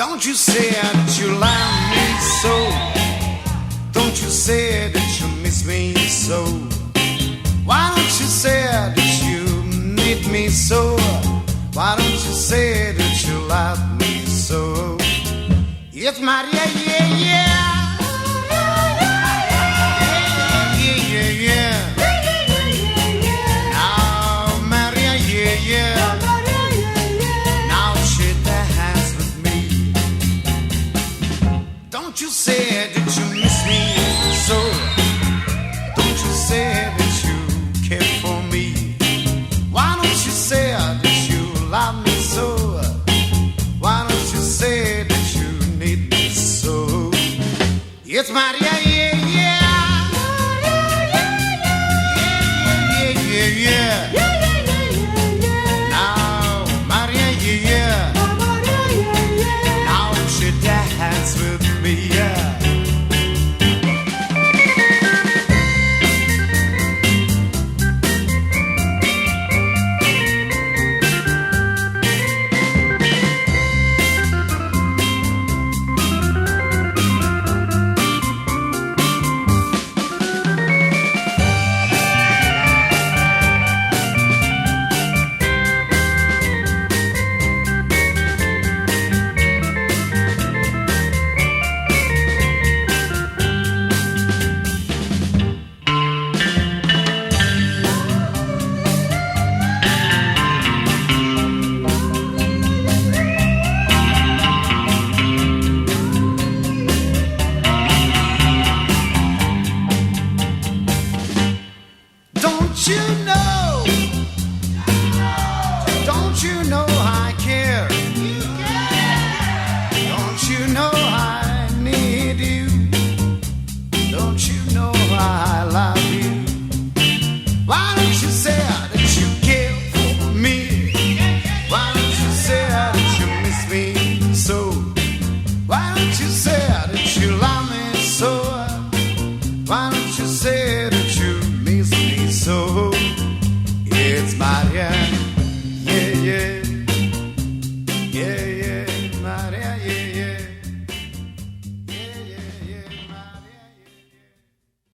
Don't you say that you love me so? Don't you say that you miss me so? Why don't you say that you need me so? Why don't you say that you love me so? It's Maria, yeah, yeah. Don't you say that you miss me so? Don't you say that you care for me? Why don't you say that you love me so? Why don't you say that you need me so? It's Maria, yeah, yeah. Yeah, yeah, yeah. Now, Maria, yeah, yeah. Now she dance with me, yeah. It's Maria.